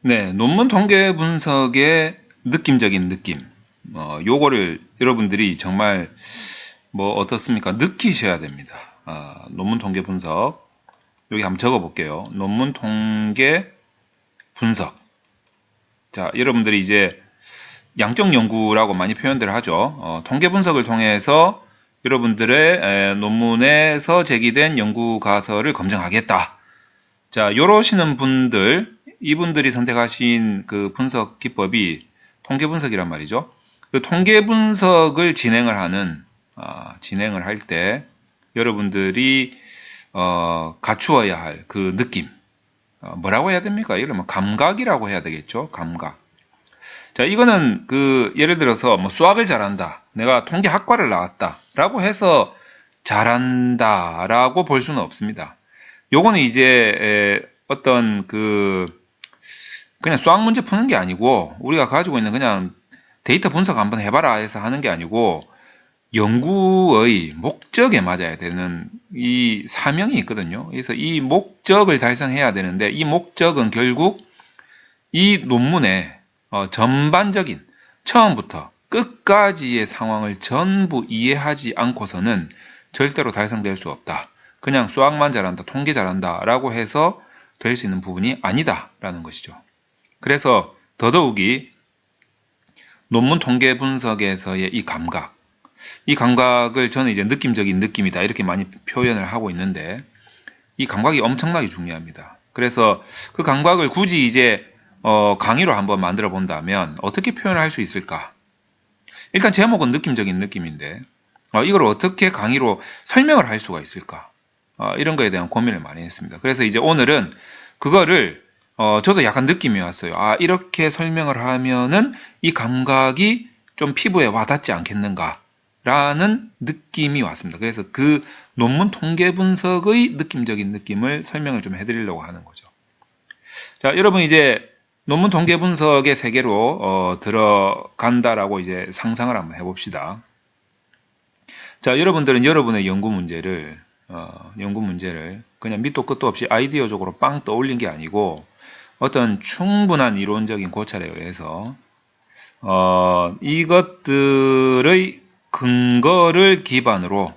네, 논문 통계 분석의 느낌적인 느낌. 요거를 여러분들이 정말 어떻습니까? 느끼셔야 됩니다. 논문 통계 분석. 여기 한번 적어 볼게요. 논문 통계 분석. 자, 여러분들이 이제 양적 연구라고 많이 표현들 하죠. 통계 분석을 통해서 여러분들의 논문에서 제기된 연구 가설을 검증하겠다. 자, 요러시는 분들, 이분들이 선택하신 그 분석 기법이 통계 분석이란 말이죠. 그 통계 분석을 진행을 할 때 여러분들이 갖추어야 할 그 느낌, 뭐라고 해야 됩니까? 이러면 감각이라고 해야 되겠죠. 감각. 자, 이거는 예를 들어서 수학을 잘한다, 내가 통계학과를 나왔다라고 해서 잘한다라고 볼 수는 없습니다. 요거는 이제 어떤 그냥 수학 문제 푸는 게 아니고, 우리가 가지고 있는 그냥 데이터 분석 한번 해봐라 해서 하는 게 아니고, 연구의 목적에 맞아야 되는 이 사명이 있거든요. 그래서 이 목적을 달성해야 되는데, 이 목적은 결국 이 논문의 전반적인 처음부터 끝까지의 상황을 전부 이해하지 않고서는 절대로 달성될 수 없다. 그냥 수학만 잘한다, 통계 잘한다 라고 해서 될 수 있는 부분이 아니다 라는 것이죠. 그래서 더더욱이 논문 통계 분석에서의 이 감각을 저는 이제 느낌적인 느낌이다 이렇게 많이 표현을 하고 있는데, 이 감각이 엄청나게 중요합니다. 그래서 그 감각을 굳이 이제 강의로 한번 만들어 본다면 어떻게 표현을 할 수 있을까? 일단 제목은 느낌적인 느낌인데 이걸 어떻게 강의로 설명을 할 수가 있을까? 이런 거에 대한 고민을 많이 했습니다. 그래서 이제 오늘은 그거를 저도 약간 느낌이 왔어요. 이렇게 설명을 하면은 이 감각이 좀 피부에 와닿지 않겠는가 라는 느낌이 왔습니다. 그래서 그 논문 통계 분석의 느낌적인 느낌을 설명을 좀 해드리려고 하는 거죠. 자, 여러분 이제 논문 통계 분석의 세계로 들어간다라고 이제 상상을 한번 해봅시다. 자, 여러분들은 여러분의 연구 문제를 그냥 밑도 끝도 없이 아이디어적으로 빵 떠올린 게 아니고, 어떤 충분한 이론적인 고찰에 의해서 이것들의 근거를 기반으로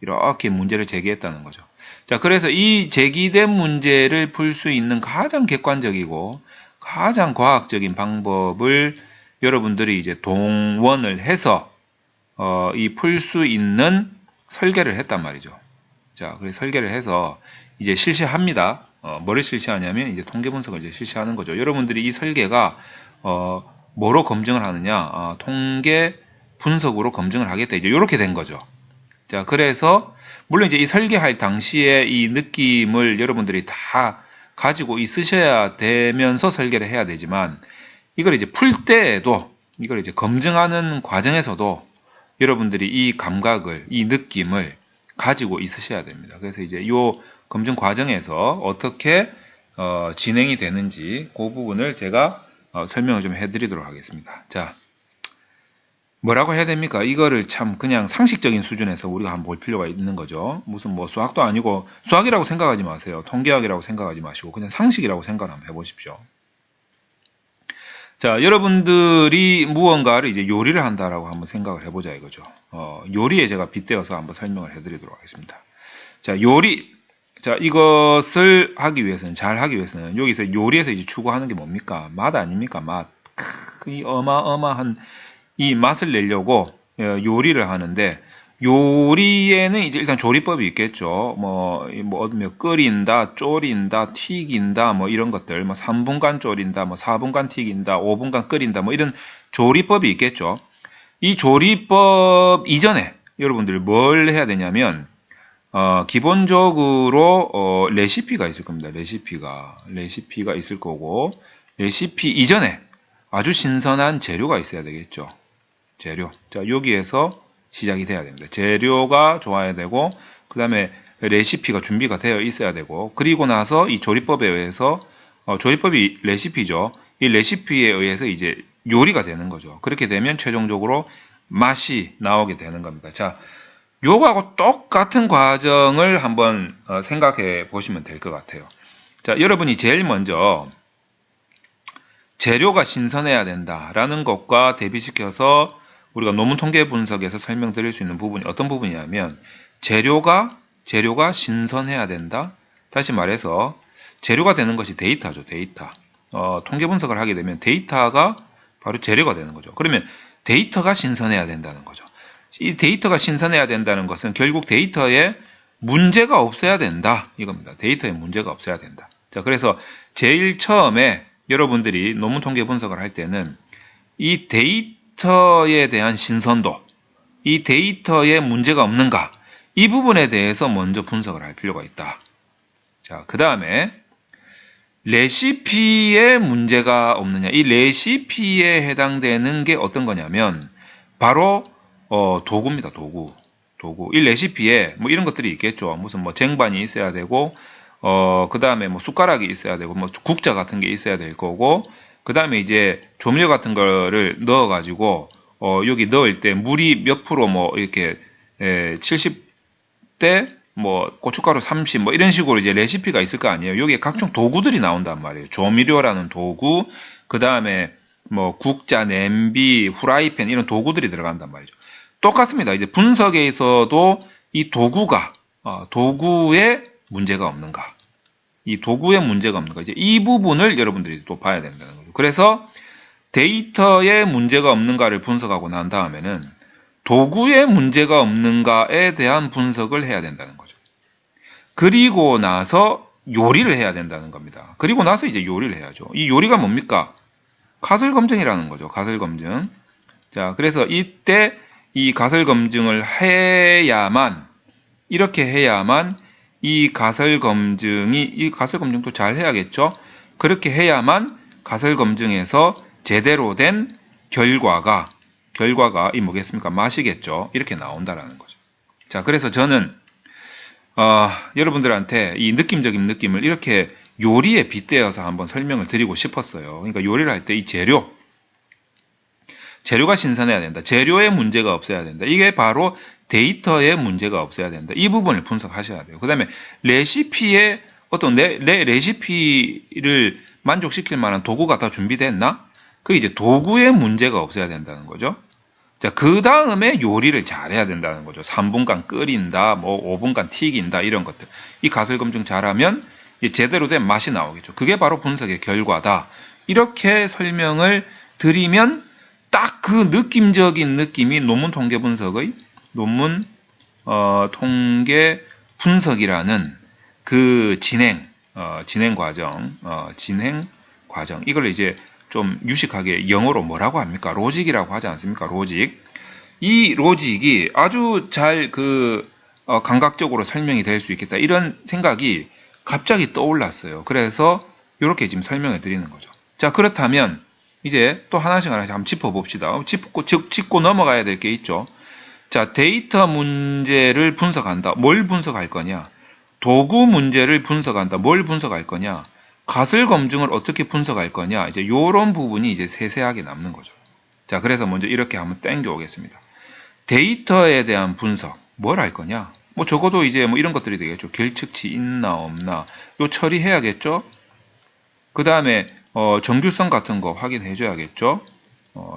이렇게 문제를 제기했다는 거죠. 자, 그래서 이 제기된 문제를 풀 수 있는 가장 객관적이고 가장 과학적인 방법을 여러분들이 이제 동원을 해서 이 풀 수 있는 설계를 했단 말이죠. 자, 그래서 설계를 해서 이제 실시합니다. 뭐를 실시하냐면 이제 통계 분석을 이제 실시하는 거죠. 여러분들이 이 설계가 뭐로 검증을 하느냐? 통계 분석으로 검증을 하겠다. 이제 이렇게 된 거죠. 자, 그래서 물론 이제 이 설계할 당시에 이 느낌을 여러분들이 다 가지고 있으셔야 되면서 설계를 해야 되지만, 이걸 이제 풀 때에도, 이걸 이제 검증하는 과정에서도 여러분들이 이 감각을, 이 느낌을 가지고 있으셔야 됩니다. 그래서 이제 이 검증 과정에서 어떻게 진행이 되는지 그 부분을 제가 설명을 좀 해드리도록 하겠습니다. 자, 뭐라고 해야 됩니까? 이거를 참 그냥 상식적인 수준에서 우리가 한번 볼 필요가 있는 거죠. 무슨 수학도 아니고, 수학이라고 생각하지 마세요. 통계학이라고 생각하지 마시고 그냥 상식이라고 생각 한번 해보십시오. 자, 여러분들이 무언가를 이제 요리를 한다라고 한번 생각을 해보자 이거죠. 요리에 제가 빗대어서 한번 설명을 해드리도록 하겠습니다. 자, 요리. 자, 이것을 하기 위해서는, 잘 하기 위해서는 여기서 요리에서 이제 추구하는 게 뭡니까? 맛 아닙니까? 맛. 이 어마어마한 이 맛을 내려고 요리를 하는데, 요리에는 이제 일단 조리법이 있겠죠. 끓인다, 졸인다, 튀긴다, 이런 것들, 3분간 졸인다, 4분간 튀긴다, 5분간 끓인다, 이런 조리법이 있겠죠. 이 조리법 이전에 여러분들 뭘 해야 되냐면, 기본적으로, 레시피가 있을 겁니다. 레시피가 있을 거고, 레시피 이전에 아주 신선한 재료가 있어야 되겠죠. 재료. 자, 여기에서 시작이 돼야 됩니다. 재료가 좋아야 되고, 그 다음에 레시피가 준비가 되어 있어야 되고, 그리고 나서 이 조리법에 의해서, 조리법이 레시피죠. 이 레시피에 의해서 이제 요리가 되는 거죠. 그렇게 되면 최종적으로 맛이 나오게 되는 겁니다. 자, 요거하고 똑같은 과정을 한번 생각해 보시면 될 것 같아요. 자, 여러분이 제일 먼저 재료가 신선해야 된다라는 것과 대비시켜서 우리가 논문 통계 분석에서 설명드릴 수 있는 부분이 어떤 부분이냐면 재료가 신선해야 된다. 다시 말해서 재료가 되는 것이 데이터죠. 데이터. 통계 분석을 하게 되면 데이터가 바로 재료가 되는 거죠. 그러면 데이터가 신선해야 된다는 거죠. 이 데이터가 신선해야 된다는 것은 결국 데이터에 문제가 없어야 된다. 이겁니다. 데이터에 문제가 없어야 된다. 자, 그래서 제일 처음에 여러분들이 논문 통계 분석을 할 때는 이 데이터에 대한 신선도, 이 데이터에 문제가 없는가, 이 부분에 대해서 먼저 분석을 할 필요가 있다. 자, 그 다음에 레시피에 문제가 없느냐. 이 레시피에 해당되는 게 어떤 거냐면 바로 도구입니다. 도구. 이 레시피에 뭐 이런 것들이 있겠죠. 무슨 뭐 쟁반이 있어야 되고 그 다음에 뭐 숟가락이 있어야 되고 뭐 국자 같은 게 있어야 될 거고 그 다음에 이제 조미료 같은 거를 넣어 가지고 여기 넣을 때 물이 몇 프로 뭐 이렇게 70대 뭐 고춧가루 30 뭐 이런 식으로 이제 레시피가 있을 거 아니에요. 여기에 각종 도구들이 나온단 말이에요. 조미료라는 도구, 그 다음에 뭐 국자, 냄비, 후라이팬 이런 도구들이 들어간단 말이죠. 똑같습니다. 이제 분석에서도 이 도구가 도구에 문제가 없는가, 이 도구에 문제가 없는가, 이제 이 부분을 여러분들이 또 봐야 된다는 거죠. 그래서 데이터에 문제가 없는가를 분석하고 난 다음에는 도구에 문제가 없는가에 대한 분석을 해야 된다는 거죠. 그리고 나서 요리를 해야 된다는 겁니다. 그리고 나서 이제 요리를 해야죠. 이 요리가 뭡니까? 가설 검증이라는 거죠. 가설 검증. 자, 그래서 이때 이 가설 검증을 해야만, 이렇게 해야만 이 가설 검증도 잘 해야겠죠. 그렇게 해야만 가설 검증에서 제대로 된 결과가 이 뭐겠습니까? 맛이겠죠. 이렇게 나온다라는 거죠. 자, 그래서 저는 여러분들한테 이 느낌적인 느낌을 이렇게 요리에 빗대어서 한번 설명을 드리고 싶었어요. 그러니까 요리를 할 때 이 재료가 신선해야 된다. 재료에 문제가 없어야 된다. 이게 바로 데이터에 문제가 없어야 된다. 이 부분을 분석하셔야 돼요. 그 다음에 레시피에 어떤 내 레시피를 만족시킬 만한 도구가 다 준비됐나? 그 이제 도구에 문제가 없어야 된다는 거죠. 자, 그 다음에 요리를 잘해야 된다는 거죠. 3분간 끓인다, 뭐 5분간 튀긴다, 이런 것들. 이 가설 검증 잘하면 제대로 된 맛이 나오겠죠. 그게 바로 분석의 결과다. 이렇게 설명을 드리면 딱 그 느낌적인 느낌이 논문 통계 분석의 통계 분석이라는 그 진행 과정, 이걸 이제 좀 유식하게 영어로 뭐라고 합니까? 로직이라고 하지 않습니까? 로직. 이 로직이 아주 잘 감각적으로 설명이 될 수 있겠다. 이런 생각이 갑자기 떠올랐어요. 그래서 이렇게 지금 설명해 드리는 거죠. 자, 그렇다면 이제 또 하나씩 한번 짚어봅시다. 짚고 넘어가야 될 게 있죠. 자, 데이터 문제를 분석한다. 뭘 분석할 거냐? 도구 문제를 분석한다. 뭘 분석할 거냐? 가설 검증을 어떻게 분석할 거냐? 이제 요런 부분이 이제 세세하게 남는 거죠. 자, 그래서 먼저 이렇게 한번 땡겨 오겠습니다. 데이터에 대한 분석, 뭘 할 거냐? 뭐 적어도 이제 뭐 이런 것들이 되겠죠. 결측치 있나 없나? 요 처리해야겠죠? 그 다음에 정규성 같은 거 확인해 줘야겠죠?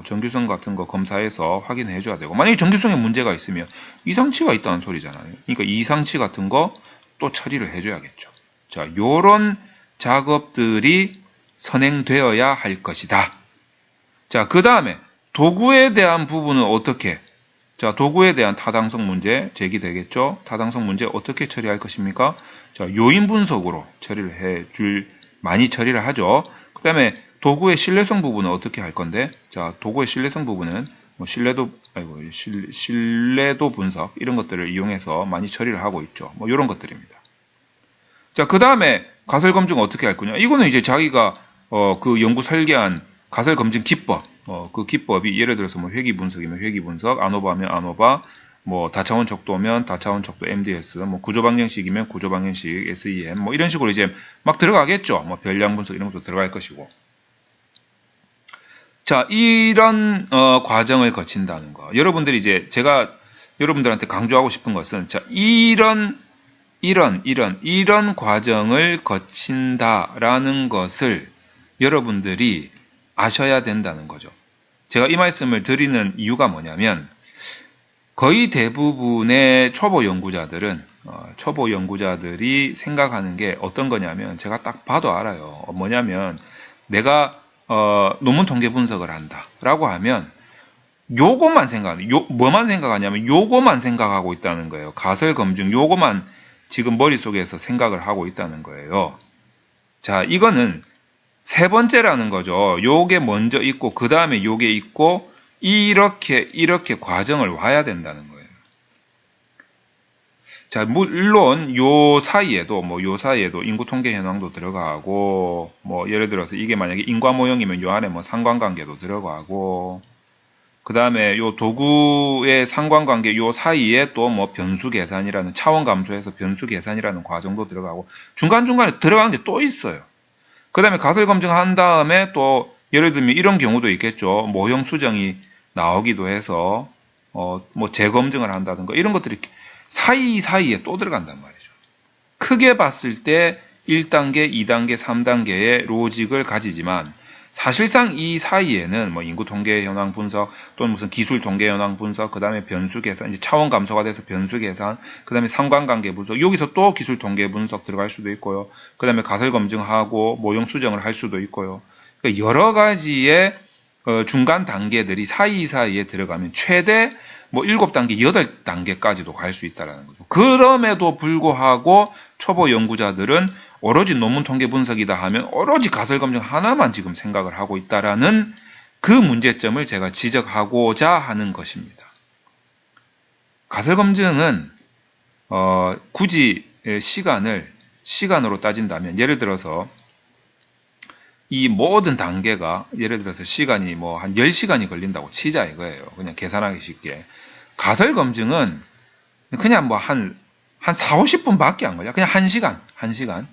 정규성 같은 거 검사해서 확인해 줘야 되고, 만약에 정규성에 문제가 있으면 이상치가 있다는 소리잖아요. 그러니까 이상치 같은 거 또 처리를 해 줘야겠죠. 자, 요런 작업들이 선행되어야 할 것이다. 자, 그 다음에 도구에 대한 부분은 어떻게? 자, 도구에 대한 타당성 문제 제기되겠죠? 타당성 문제 어떻게 처리할 것입니까? 자, 요인 분석으로 많이 처리를 하죠. 그 다음에 도구의 신뢰성 부분은 어떻게 할 건데? 자, 도구의 신뢰성 부분은 뭐 신뢰도 분석 이런 것들을 이용해서 많이 처리를 하고 있죠. 뭐 이런 것들입니다. 자, 그 다음에 가설 검증 어떻게 할 거냐? 이거는 이제 자기가 그 연구 설계한 가설 검증 기법, 그 기법이 예를 들어서 뭐 회귀 분석이면 회귀 분석, 아노바면 아노바, 뭐 다차원 척도면 다차원 척도 MDS, 뭐 구조 방정식이면 구조 방정식 SEM, 뭐 이런 식으로 이제 막 들어가겠죠. 뭐 별량 분석 이런 것도 들어갈 것이고. 자, 이런 과정을 거친다는 거. 여러분들이 이제 제가 여러분들한테 강조하고 싶은 것은 자, 이런 이런 과정을 거친다라는 것을 여러분들이 아셔야 된다는 거죠. 제가 이 말씀을 드리는 이유가 뭐냐면 거의 대부분의 초보 연구자들이 생각하는 게 어떤 거냐면 제가 딱 봐도 알아요. 뭐냐면 내가 논문 통계 분석을 한다라고 하면 뭐만 생각하냐면 요거만 생각하고 있다는 거예요. 가설 검증 요거만 지금 머릿속에서 생각을 하고 있다는 거예요. 자, 이거는 세 번째라는 거죠. 요게 먼저 있고 그 다음에 요게 있고 이렇게 과정을 와야 된다는 거예요. 자, 물론 요 사이에도 인구 통계 현황도 들어가고 예를 들어서 이게 만약에 인과 모형이면 요 안에 상관관계도 들어가고 그 다음에 요 도구의 상관관계 요 사이에 또 변수 계산이라는 차원 감소해서 변수 계산이라는 과정도 들어가고 중간중간에 들어가는 게 또 있어요. 그 다음에 가설 검증한 다음에 또 예를 들면 이런 경우도 있겠죠. 모형 수정이 나오기도 해서 재검증을 한다든가 이런 것들이 사이사이에 또 들어간단 말이죠. 크게 봤을 때 1단계, 2단계, 3단계의 로직을 가지지만 사실상 이 사이에는 인구 통계 현황 분석 또는 무슨 기술 통계 현황 분석, 그 다음에 변수 계산, 이제 차원 감소가 돼서 변수 계산, 그 다음에 상관관계 분석, 여기서 또 기술 통계 분석 들어갈 수도 있고요. 그 다음에 가설 검증하고 모형 수정을 할 수도 있고요. 그러니까 여러 가지의 중간 단계들이 사이사이에 들어가면 최대 7단계, 8단계까지도 갈 수 있다는 거죠. 그럼에도 불구하고 초보 연구자들은 오로지 논문 통계 분석이다 하면 오로지 가설 검증 하나만 지금 생각을 하고 있다라는 그 문제점을 제가 지적하고자 하는 것입니다. 가설 검증은 굳이 시간으로 따진다면 예를 들어서 이 모든 단계가 예를 들어서 시간이 한 10시간이 걸린다고 치자 이거예요. 그냥 계산하기 쉽게. 가설 검증은 그냥 한 4, 50분밖에 안 걸려. 그냥 1시간.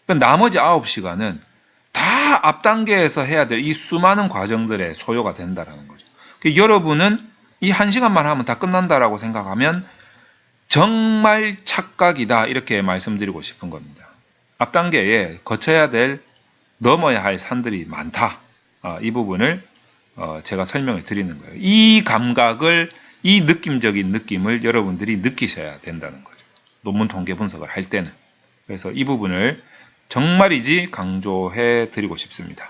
나머지 9시간은 다 앞 단계에서 해야 될 이 수많은 과정들의 소요가 된다라는 거죠. 여러분은 이 1시간만 하면 다 끝난다라고 생각하면 정말 착각이다 이렇게 말씀드리고 싶은 겁니다. 앞 단계에 넘어야 할 산들이 많다. 이 부분을 제가 설명을 드리는 거예요. 이 감각을 이 느낌적인 느낌을 여러분들이 느끼셔야 된다는 거죠. 논문 통계 분석을 할 때는. 그래서 이 부분을 정말이지 강조해 드리고 싶습니다.